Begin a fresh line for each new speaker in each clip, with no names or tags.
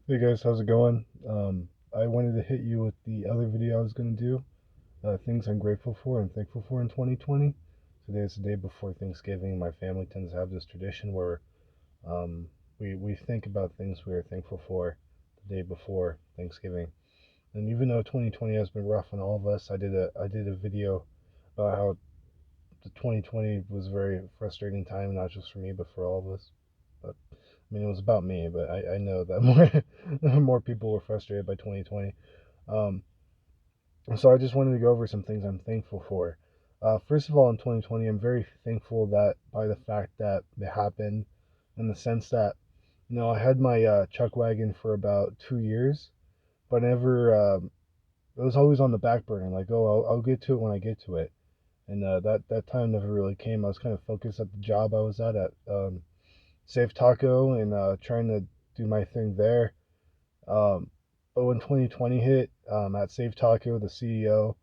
Hey guys, how's it going? I wanted to hit you with the other video I was going to do, things I'm grateful for and thankful for in 2020. Today is the day before Thanksgiving. My family tends to have this tradition where um, we think about things we are thankful for the day before Thanksgiving. And even though 2020 has been rough on all of us, I did a video about how the 2020 was a very frustrating time, not just for me, but for all of us. But I mean, it was about me, but I know that more people were frustrated by 2020. Um, so I just wanted to go over some things I'm thankful for. First of all, in 2020, I'm very thankful that by the fact that it happened, in the sense that I had my Chuckwagon for about 2 years, but never. It was always on the back burner. Like, oh, I'll get to it when I get to it, and that time never really came. I was kind of focused at the job I was at Safe Taco, and trying to do my thing there. Um, but when 2020 hit, at Safe Taco, the CEO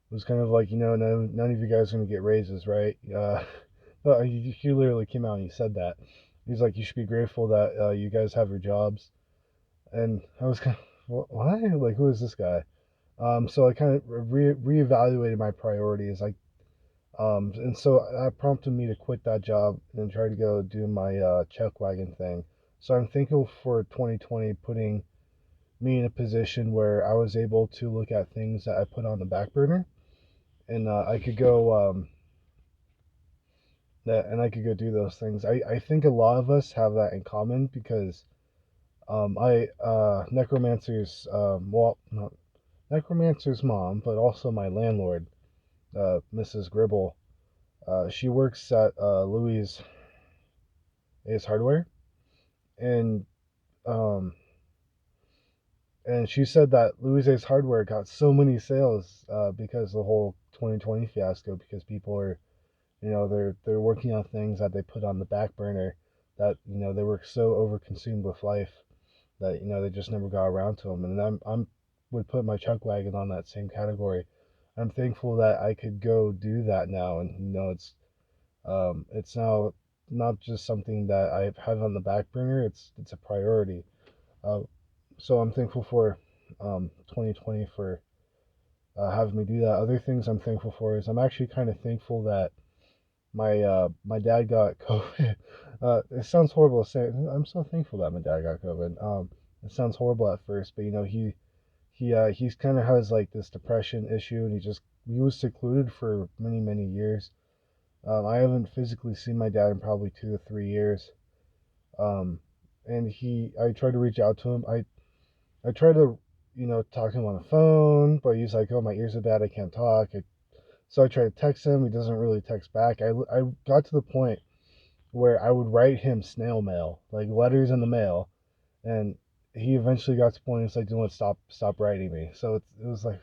was kind of like, none of you guys are going to get raises, right? Well, he literally came out and he said that. He's like, you should be grateful that you guys have your jobs. And I was kind of, why? Like, who is this guy? So I kind of reevaluated my priorities. And so that prompted me to quit that job and try to go do my check wagon thing. So I'm thankful for 2020 putting me in a position where I was able to look at things that I put on the back burner, and I could go I could go do those things. I think a lot of us have that in common because I necromancer's well, not necromancer's mom, but also my landlord, Mrs. Gribble. She works at Louis Ace Hardware, and um, and she said that Louis Ace Hardware got so many sales because of the whole 2020 fiasco, because people are, they're working on things that they put on the back burner, that they were so overconsumed with life that they just never got around to them. And I'm would put my chuck wagon on that same category. I'm thankful that I could go do that now, and it's now not just something that I have on the back burner. It's a priority. Uh, so I'm thankful for 2020 for having me do that. Other things I'm thankful for is I'm actually kind of thankful that my dad got COVID. It sounds horrible to say. I'm so thankful that my dad got COVID. It sounds horrible at first, but he's kind of has like this depression issue, and he was secluded for many years. I haven't physically seen my dad in probably 2 to 3 years. Um, and I tried to reach out to him. I tried to talk to him on the phone, but he's like, "Oh, my ears are bad. I can't talk." So I tried to text him. He doesn't really text back. I got to the point where I would write him snail mail, like letters in the mail, and he eventually got to the point. It's like, "Do you want to stop writing me?" So it was like,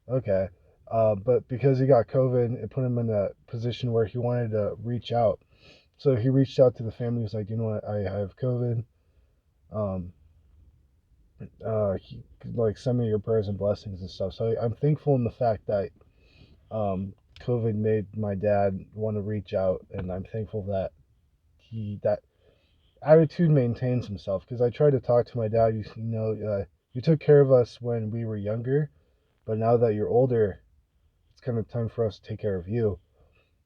okay, but because he got COVID, it put him in a position where he wanted to reach out. So he reached out to the family. He was like, "You know what? I have COVID. Um, like send me your prayers and blessings and stuff." So I'm thankful in the fact that um, COVID made my dad want to reach out, and I'm thankful that that attitude maintains himself. Because I tried to talk to my dad. You took care of us when we were younger, but now that you're older, it's kind of time for us to take care of you.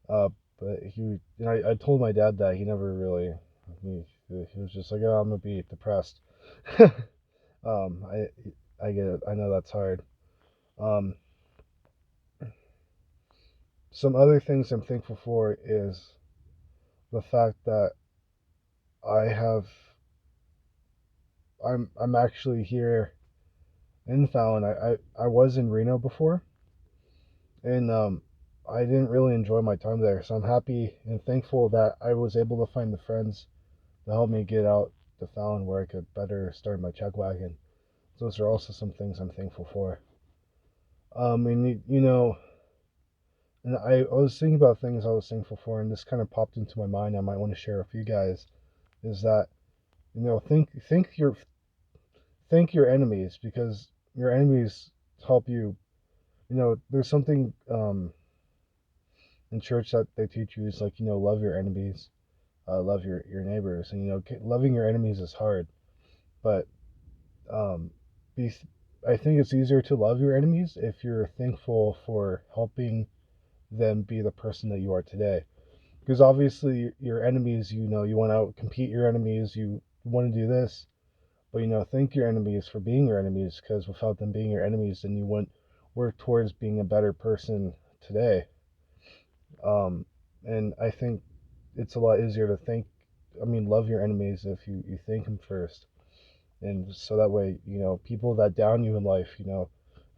Uh, but I told my dad that he never really. He was just like, "Oh, I'm gonna be depressed." um, I I get it. I know that's hard. Um, some other things I'm thankful for is the fact that I have I'm actually here in Fallon. I was in Reno before, and I didn't really enjoy my time there. So I'm happy and thankful that I was able to find the friends to help me get out to Fallon where I could better start my chuck wagon. Those are also some things I'm thankful for. And and I was thinking about things I was thankful for, and this kind of popped into my mind. I might want to share with you guys. Is that think your enemies, because your enemies help you. There's something in church that they teach you is like, love your enemies, love your neighbors, and loving your enemies is hard, but um, be, I think it's easier to love your enemies if you're thankful for helping them be the person that you are today. Because obviously your enemies, you want to compete your enemies, you want to do this, but thank your enemies for being your enemies, because without them being your enemies, then you wouldn't work towards being a better person today. Um, and I think it's a lot easier to love your enemies if you thank them first. And so that way, people that down you in life,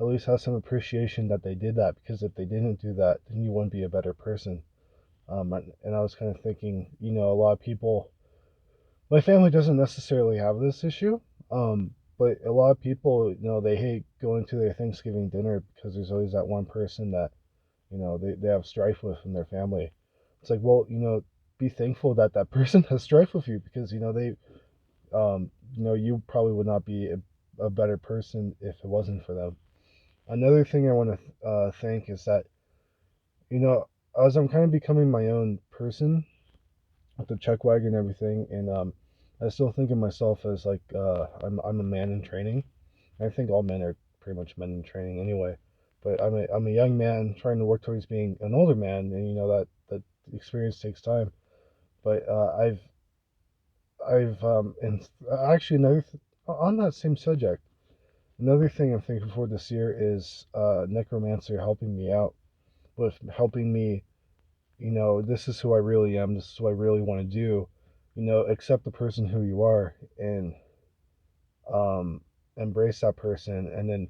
at least have some appreciation that they did that, because if they didn't do that, then you wouldn't be a better person. And I was kind of thinking, a lot of people, my family doesn't necessarily have this issue, but a lot of people, they hate going to their Thanksgiving dinner because there's always that one person that, they have strife with in their family. It's like, well, be thankful that that person has strife with you, because, you probably would not be a better person if it wasn't for them. Another thing I want to thank is that, you know, as I'm kind of becoming my own person with the Chuckwagon and everything, and I still think of myself as like I'm a man in training. I think all men are pretty much men in training anyway. But I'm a young man trying to work towards being an older man, and that experience takes time. But and actually on that same subject, another thing I'm thankful for this year is Necromancer helping me out with helping me. This is who I really am. This is what I really want to do. Accept the person who you are, and um, embrace that person, and then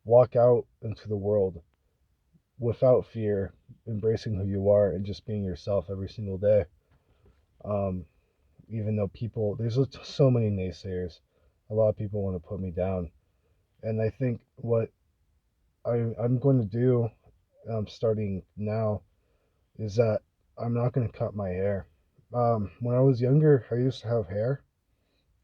walk out into the world without fear, embracing who you are and just being yourself every single day. Um, Even though there's so many naysayers, a lot of people want to put me down, and I think what I'm going to do, starting now, is that I'm not going to cut my hair. When I was younger, I used to have hair.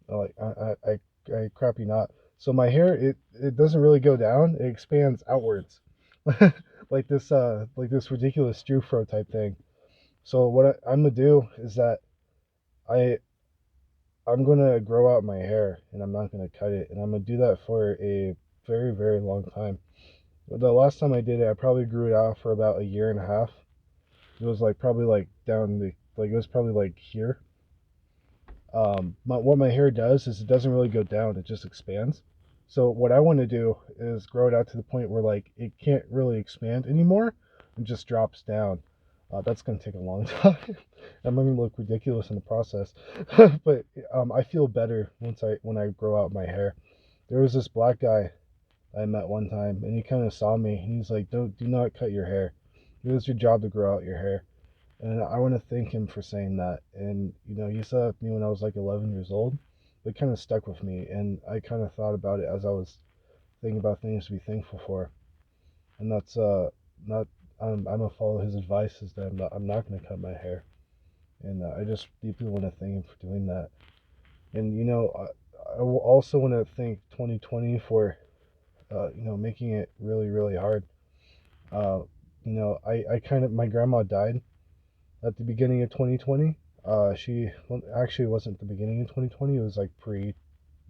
Like I crap you not. So my hair, it doesn't really go down. It expands outwards, like this ridiculous Drew fro type thing. So what I'm gonna do is that I I'm gonna grow out my hair, and I'm not gonna cut it, and I'm gonna do that for a very, very long time. The last time I did it, I probably grew it out for about a year and a half. It was like probably like it was probably like here. What my hair does is it doesn't really go down; it just expands. So what I want to do is grow it out to the point where like it can't really expand anymore and just drops down. That's gonna take a long time. I'm gonna look ridiculous in the process, but I feel better when I grow out my hair. There was this black guy I met one time, and he kind of saw me, and he's like, "Don't do not cut your hair. It is your job to grow out your hair." And I want to thank him for saying that. And he said that to me when I was like 11 years old. It kind of stuck with me, and I kind of thought about it as I was thinking about things to be thankful for. And that's not. I'm gonna follow his advice. Is that I'm not gonna cut my hair, and I just deeply want to thank him for doing that. And I will also want to thank 2020 for making it really, really hard. Uh, I kind of, my grandma died at the beginning of 2020. She, well, actually it wasn't the beginning of 2020. It was like pre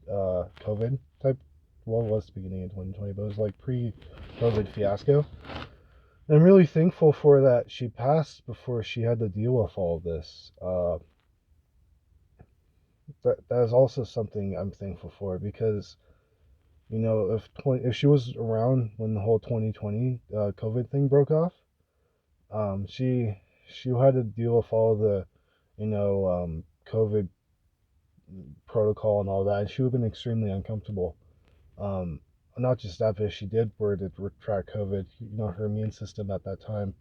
COVID type. Well, it was the beginning of 2020, but it was like pre COVID fiasco. And I'm really thankful for that she passed before she had to deal with all of this. That is also something I'm thankful for, because if she was around when the whole 2020 COVID thing broke off, she had to deal with all the COVID protocol and all that, and she would have been extremely uncomfortable. Um, Not just that, but if she did were to retract COVID, her immune system at that time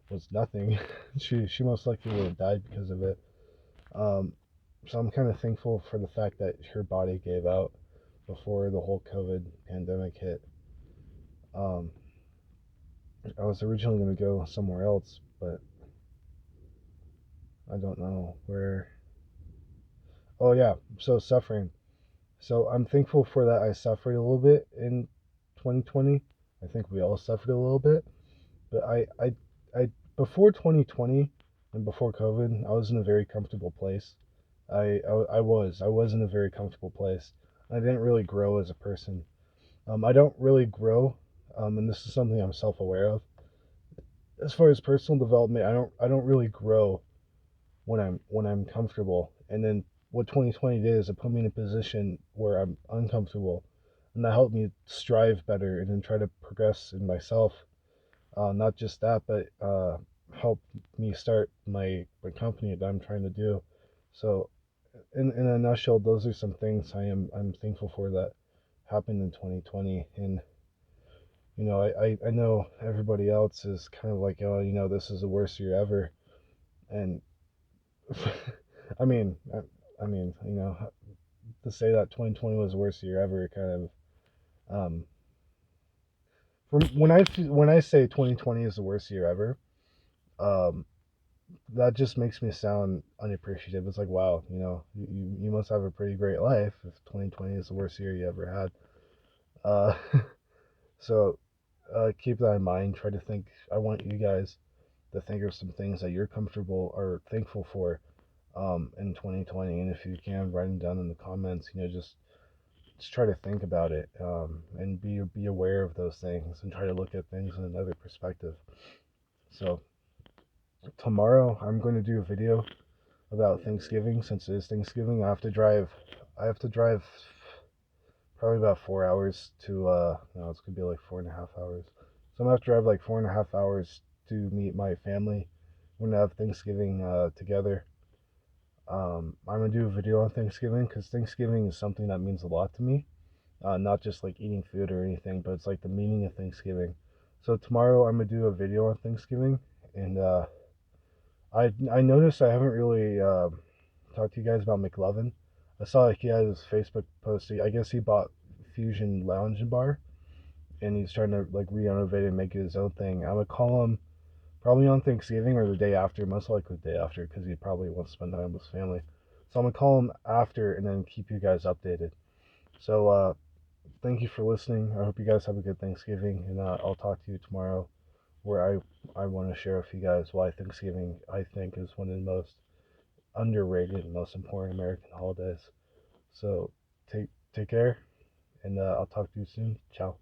was nothing. She most likely would have died because of it. Um, so I'm kind of thankful for the fact that her body gave out before the whole COVID pandemic hit. Um, I was originally going to go somewhere else, but I don't know where. Oh yeah, so suffering. So I'm thankful for that. I suffered a little bit in 2020. I think we all suffered a little bit, but I before 2020 and before COVID, I was in a very comfortable place. I was in a very comfortable place I didn't really grow as a person. I don't really grow, and this is something I'm self-aware of. As far as personal development, I don't really grow when I'm comfortable. And then what 2020 did is it put me in a position where I'm uncomfortable, and that helped me strive better and then try to progress in myself. Not just that, but help me start my company that I'm trying to do. So, in a nutshell, those are some things I'm thankful for that happened in 2020. And I know everybody else is kind of like, oh, this is the worst year ever. And I mean, to say that 2020 was the worst year ever, kind of, from when I say 2020 is the worst year ever, um, that just makes me sound unappreciative. It's like, wow, you must have a pretty great life if 2020 is the worst year you ever had. Uh, so keep that in mind. Try to think. I want you guys to think of some things that you're comfortable or thankful for in 2020, and if you can, write them down in the comments. Just try to think about it, and be aware of those things, and try to look at things in another perspective. So tomorrow I'm going to do a video about Thanksgiving. Since it is Thanksgiving, I have to drive probably about 4 hours to no, it's gonna be like 4.5 hours. So I'm gonna have to drive like 4.5 hours to meet my family. We're gonna have Thanksgiving together. I'm gonna do a video on Thanksgiving because Thanksgiving is something that means a lot to me. Not just like eating food or anything, but it's like the meaning of Thanksgiving. So tomorrow I'm gonna do a video on Thanksgiving, and I noticed I haven't really talked to you guys about McLovin. I saw like he had his Facebook post. I guess he bought Fusion Lounge and Bar, and he's trying to like renovate it and make it his own thing. I'm gonna call him probably on Thanksgiving or the day after, most likely the day after, because he probably wants to spend time with his family. So I'm gonna call him after and then keep you guys updated. So thank you for listening. I hope you guys have a good Thanksgiving, and I'll talk to you tomorrow, where I want to share with you guys why Thanksgiving I think is one of the most underrated and most important American holidays. So take care, and I'll talk to you soon. Ciao.